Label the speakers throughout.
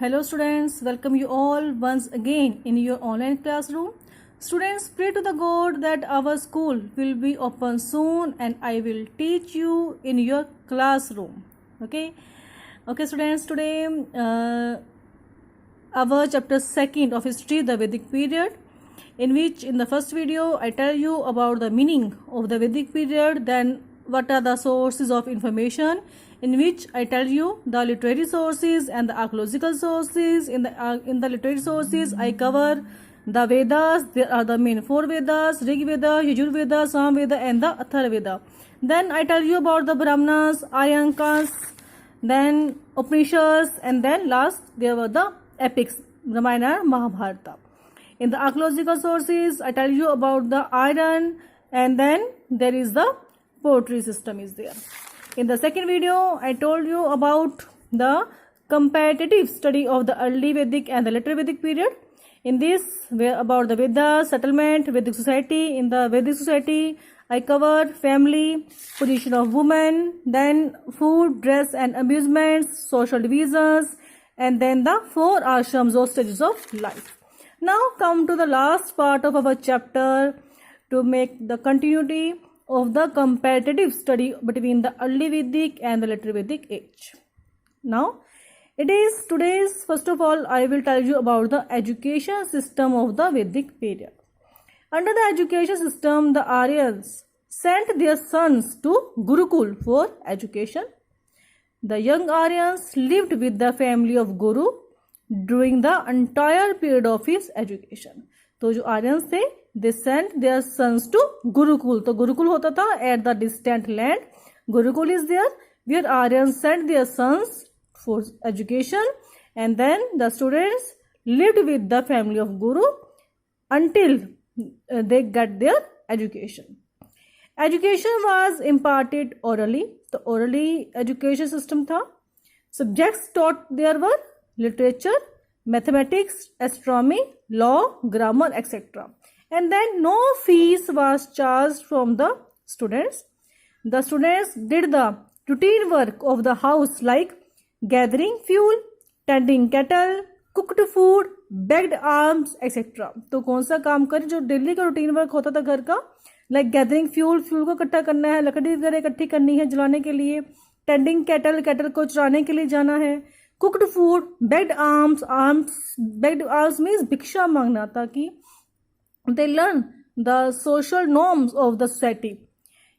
Speaker 1: Hello students, welcome you all once again in your online classroom. Students, pray to the God that our school will be open soon and I will teach you in your classroom. Okay students, today our chapter 2nd of history, the Vedic period, in which in the first video I tell you about the meaning of the Vedic period, then what are the sources of information, in which I tell you the literary sources and the archaeological sources. In the literary sources I cover the Vedas. There are the main 4 Vedas: Rig Veda, Yajur Veda, Sam Veda and the Atharva Veda. Then I tell you about the Brahmanas, Aryankas, then Upanishads, and then last there were the epics, Ramayana and Mahabharata. In the archaeological sources I tell you about the iron, and then there is the poetry system is there. In the second video I told you about the comparative study of the early Vedic and the later Vedic period. In this, about the Vedas, settlement, Vedic society. In the Vedic society I covered family, position of women, then food, dress and amusements, social divisions, and then the 4 ashrams or stages of life. Now come to the last part of our chapter to make the continuity of the comparative study between the early Vedic and the later Vedic age. Now it is today's, first of all I will tell you about the education system of the Vedic period. Under the education system, the Aryans sent their sons to Gurukul for education. The young Aryans lived with the family of Guru during the entire period of his education. तो जो Aryans थे, they sent their sons to Gurukul. तो Gurukul होता था at the distant land. Gurukul is there where Aryans sent their sons for education, and then the students lived with the family of Guru until they get their education. Education was imparted orally. तो orally education system था. Subjects taught there were literature, mathematics, astronomy, law, grammar, etc. And then no fees was charged from the students. The students did the routine work of the house like gathering fuel, tending cattle, cooked food, begged alms, etc. तो कौन सा काम करें जो daily का routine work होता था घर का, लाइक गैदरिंग फ्यूल को इकट्ठा करना है, लकड़ी वगैरह इकट्ठी करनी है जलाने के लिए, टेंडिंग कैटल को चराने के लिए जाना है, cooked food, bagged arms means भिक्षा मांगना, ताकि they learn the social norms of the society.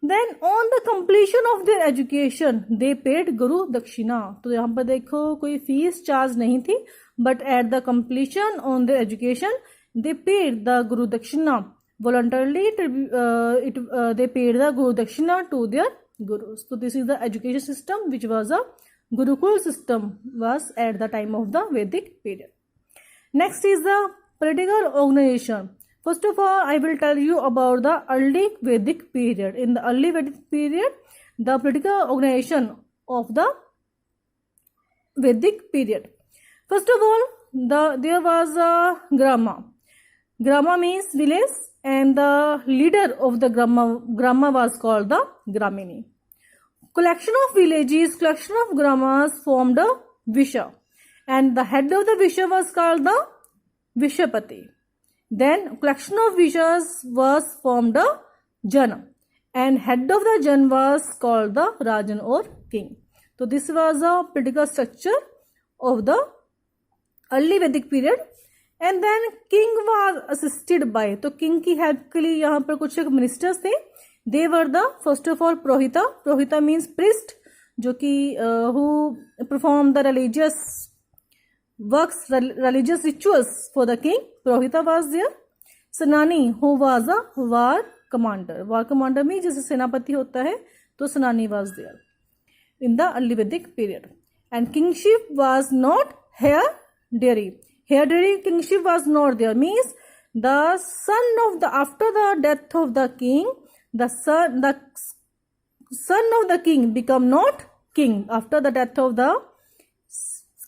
Speaker 1: Then on the completion of their education they paid Guru Dakshina. तो यहाँ पर देखो कोई फीस चार्ज नहीं थी, but at the completion on their education they paid the Guru Dakshina voluntarily. They paid the Guru Dakshina to their gurus. So this is the education system which was a Gurukul system was at the time of the Vedic period. Next is the political organization. First of all, I will tell you about the early Vedic period. In the early Vedic period, the political organization of the Vedic period. First of all, there was a Grama. Grama means village, and the leader of the Grama was called the Gramini. Collection of villages, collection of Gramas formed a Visha, and the head of the Visha was called the Vishapati. Then collection of Vishas was formed a Jana, and head of the Jan was called the Rajan or king. So this was a political structure of the early Vedic period. And then king was assisted by, तो king की help के लिए यहाँ पर कुछ ministers थे. They were the, first of all, Prohita. Prohita means priest, जो कि who perform the religious works, religious rituals for the king. Prohita was there. Senani, who was a war commander. War commander means जैसे सेनापति होता है, तो Senani was there in the early Vedic period. And kingship was not hereditary. Hereditary kingship was not there, means the son of the, after the death of the king, the son of the king become not king. After the death of the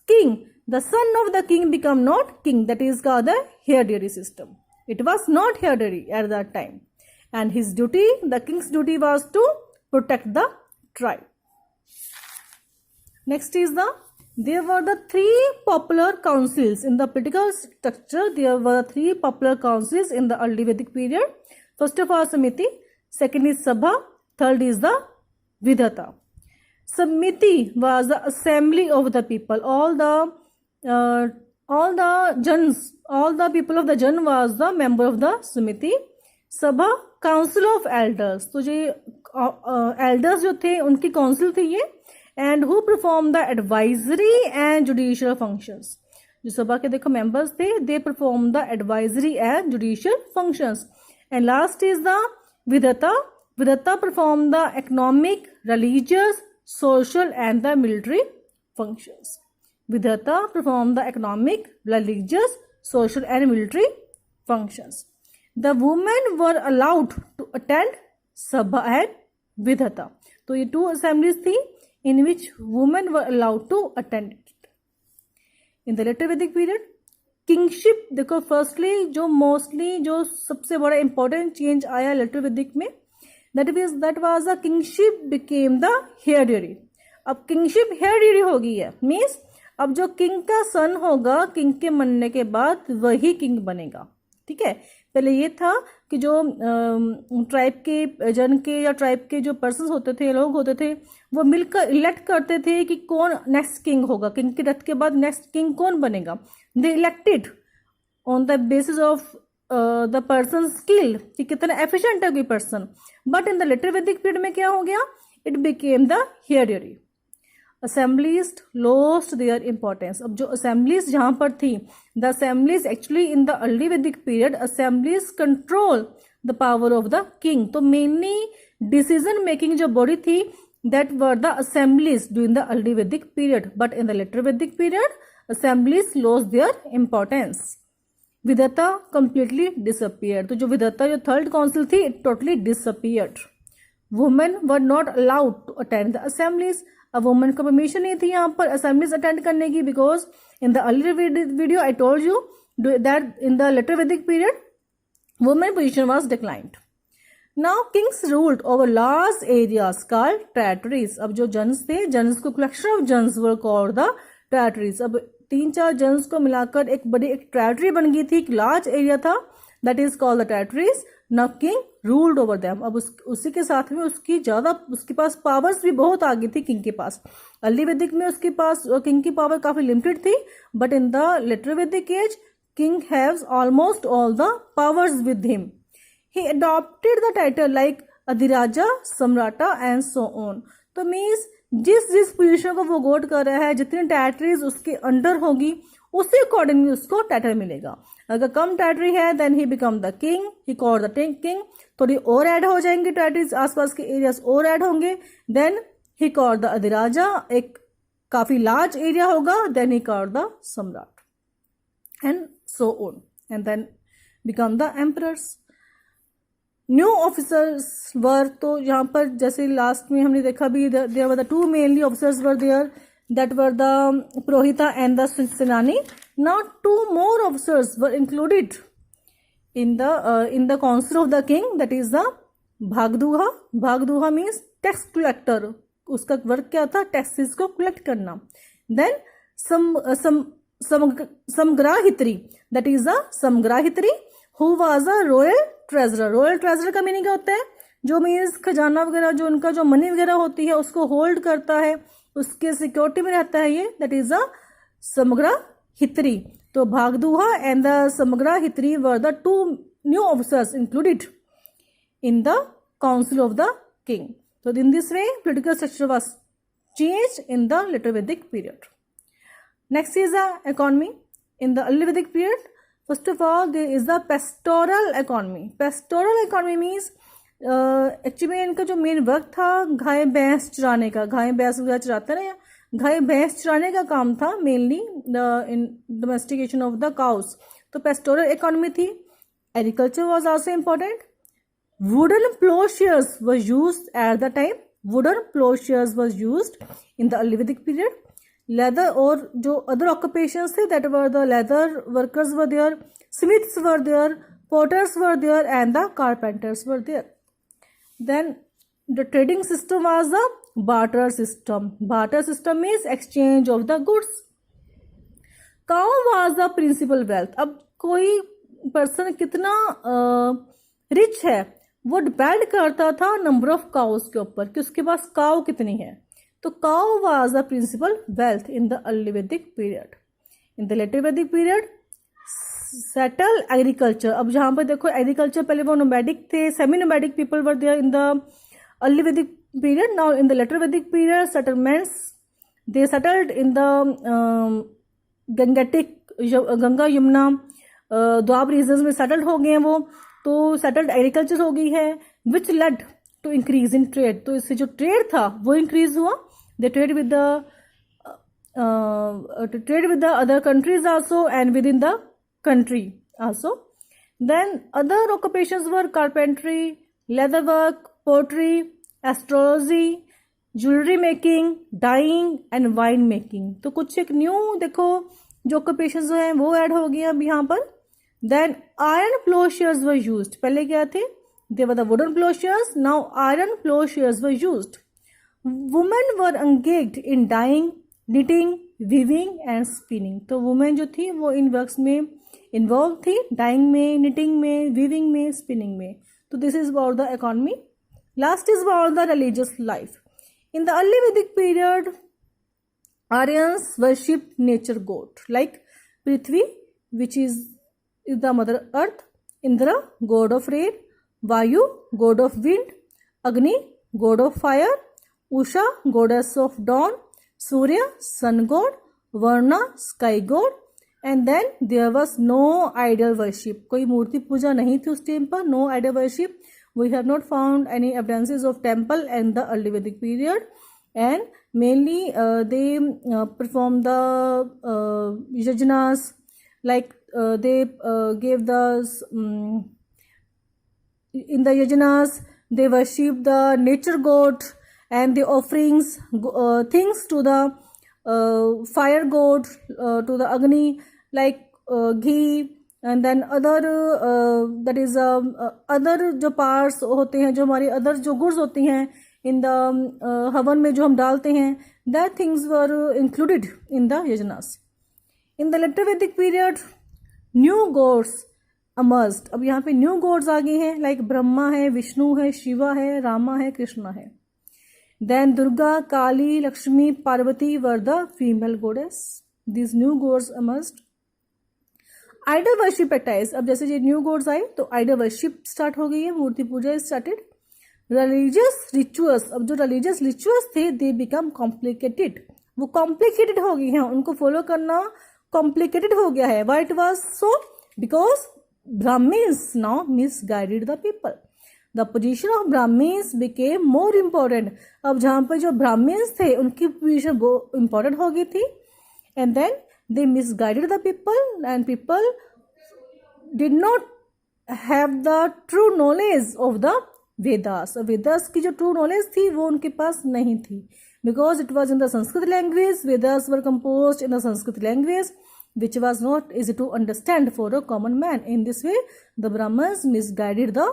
Speaker 1: king, the son of the king become not king. That is called the hereditary system. It was not hereditary at that time. And his duty, the king's duty was to protect the tribe. Next is the There were the three popular councils in the political structure. There were three popular councils in the early Vedic period. First of all, Samiti. Second is Sabha. Third is the Vidhata. Samiti was the assembly of the people. All the jans, all the people of the jan was the member of the Samiti. Sabha, council of elders. तो ये elders जो थे उनकी council थी ये. And who perform the advisory and judicial functions. जो सभा के देखो members थे, they perform the advisory and judicial functions. And last is the Vidhata. Vidhata perform the economic, religious, social and the military functions. Vidhata perform the economic, religious, social and military functions. The women were allowed to attend Sabha and Vidhata. तो ये two assemblies थी in which women were allowed to attend it. In the later Vedic period, kingship देखो firstly जो mostly जो सबसे बड़ा important change आया later Vedic में, that was the kingship became the hereditary. अब kingship hereditary हो गई है, means अब जो king का son होगा, king के मरने के बाद वही king बनेगा. ठीक है, पहले ये था कि जो ट्राइब के जन के या ट्राइब के जो पर्सन्स होते थे, लोग होते थे, वो मिलकर इलेक्ट करते थे कि कौन नेक्स्ट किंग होगा, किंग के डेथ के बाद नेक्स्ट किंग कौन बनेगा. They elected on the basis of the person skill कि कितना एफिशिएंट है कोई person. But in the later Vedic period में क्या हो गया, it became the hereditary. assemblies lost their importance. अब जो assemblies जहाँ पर थी, the assemblies actually in the early Vedic period, assemblies control the power of the king. तो mainly decision making जो body थी, that were the assemblies during the early Vedic period. But in the later Vedic period, assemblies lost their importance. Vidhata completely disappeared. तो जो विधता जो third council थी, it totally disappeared. Women were not allowed to attend the assemblies. अब women को permission नहीं थी यहाँ पर असेंबलीज अटेंड करने की, because in the earlier video I told you that in the later Vedic period women position was declined. Now kings ruled over large areas called territories. अब जो जन्स थे, जन्स को कलेक्शन ऑफ जन्स वर कॉल्ड द टेरिटरीज. अब 3-4 जन्स को मिलाकर एक बड़ी एक टेरिटरी बन गई थी, एक लार्ज एरिया था, that is called the territories. Now king ruled over them. अब उसी के साथ में उसके पास पावर्स भी बहुत आ गई थी किंग के पास. अर्ली वैदिक में उसके पास किंग की पावर काफी लिमिटेड थी, but in the later Vedic age king haves almost all the powers with him. He adopted the title like Adhiraja, Samrata and so on. तो मीन्स जिस पोजीशन को वो गोट कर रहा है, जितनी टेरिटरीज उसके अंडर होगी, उसी अकॉर्डिंगली उसको टाइटल मिलेगा. अगर कम टेरिटरी है then he become the king, he called the king. थोड़ी और ऐड हो जाएंगे टेरिटरीज, आसपास के एरियाज और ऐड होंगे, then he called the adhiraja, एक काफी लार्ज एरिया होगा, then he called the samrat and so on, and then become the emperors. New officers were, तो यहाँ पर जैसे लास्ट में हमने देखा भी, there were the 2 mainly officers were there, that were the Purohita and the Senani. Now 2 more officers were included in the council of the king, that is the Bhagduha. Bhagduha means tax collector. उसका work क्या था, taxes को collect करना. Then Samgrahitri, that is the Samgrahitri, who was a royal treasurer. Royal treasurer का meaning क्या होता है, जो मीन्स खजाना वगैरह, जो उनका जो मनी वगैरह होती है उसको होल्ड करता है, उसके सिक्योरिटी में रहता है ये, दैट इज द समग्राहित्री. तो Bhagaduha and the Samgrahitri were the 2 new officers included in the council of the king. तो in this way political structure was changed in the later Vedic period. Next is the economy in the early Vedic period. First of all there is the pastoral economy. Pastoral economy means actually इनका जो main work था गाय भैंस चराने का, गाय भैंस वगैरह चराते हैं ना, गाय भैंस चराने का काम था mainly, in domestication of the cows. तो पेस्टोरल इकोनॉमी थी. Agriculture was also important. Wooden ploughshares were used at the time. Wooden ploughshares were used in the early Vedic period. Leather और जो अदर ऑक्यूपेशंस थे, that were the leather workers were there, smiths were there, potters were there and the carpenters were there. Then the trading system was the barter system. Barter system means exchange of the goods. Cow was the principal wealth. अब कोई person कितना rich है वो depend करता था number of cows के ऊपर कि उसके पास काउ कितनी है. तो cow was the principal wealth in the early Vedic period. In the later Vedic period settle agriculture. अब जहाँ पर देखो एग्रीकल्चर पहले वो नोमैडिक थे, semi nomadic people were there in the early Vedic period. Now in the later Vedic period settlements they settled in the Gangetic, Ganga Yamuna Doab regions में settled हो गए हैं वो. तो सेटल्ड एग्रीकल्चर हो गई है which led to increase in trade. तो इससे जो ट्रेड था वो इंक्रीज हुआ. They trade with the other countries also and with in the country also. Then other occupations were carpentry, leather work, pottery, astrology, jewelry making, dyeing and wine making. तो कुछ एक new देखो जो occupations हैं वो add हो गया अब यहाँ पर. Then iron plowshares were used. पहले क्या थे? They were the wooden plowshares. Now iron plowshares were used. Women were engaged in dyeing, knitting, weaving and spinning. तो women जो थी वो इन वर्क्स में इन्वॉल्व थी, डाइंग में, निटिंग में, वीविंग में, स्पिनिंग में. तो this is about the economy. Last is about the religious life. In the early Vedic period Aryans worship nature god like Prithvi which is the mother earth, Indra god of rain, Vayu god of wind, Agni god of fire, Usha goddess of dawn, Surya sun god, Varuna sky god. And then there was no idol worship. कोई मूर्ति पूजा नहीं थी उस time पर. No idol worship. We have not found any evidences of temple in the early Vedic period. And mainly they perform the yajnas like they gave the in the yajanas they worship the nature god and the offerings things to the fire god, to the agni like ghee and then other that is other जो parts होते हैं, जो हमारे other जो goods होती हैं in the हवन में जो हम डालते हैं, that things were included in the yajanas. In the later Vedic period new gods emerged. अब यहाँ पे न्यू गॉड्स आ गए हैं लाइक ब्रह्मा है, विष्णु है, शिवा है, रामा है, कृष्णा है. Then Durga, Kali, Lakshmi, Parvati were the female goddess. This new gods emerged. Idol worship एटाइज. अब जैसे ये न्यू गॉड्स आए तो आइडल वर्शिप स्टार्ट हो गई है, मूर्ति पूजा स्टार्टेड. Religious rituals. अब जो रिलीजियस रिचुअल्स थे दे बिकम कॉम्प्लिकेटेड. वो कॉम्प्लिकेटेड हो गई हैं, उनको फॉलो करना कॉम्प्लिकेटेड हो गया है. Why it was so? Because Brahmins now misguided the people. The position of Brahmins became more important. अब जहाँ पर जो Brahmins थे उनकी पोजीशन important हो गई थी. And then they misguided the people and people did not have the true knowledge of the Vedas. Vedas की जो true knowledge थी वो उनके पास नहीं थी. Because it was in the Sanskrit language. Vedas were composed in the Sanskrit language, which was not easy to understand for a common man. In this way, the Brahmins misguided the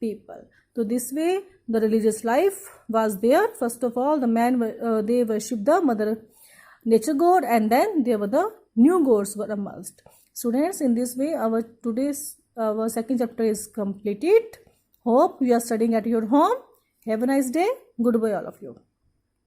Speaker 1: people. So this way, the religious life was there. First of all, the man they worshipped the mother nature god, and then there were the new gods were emerged. Students, in this way, our second chapter is completed. Hope you are studying at your home. Have a nice day. Goodbye, all of you.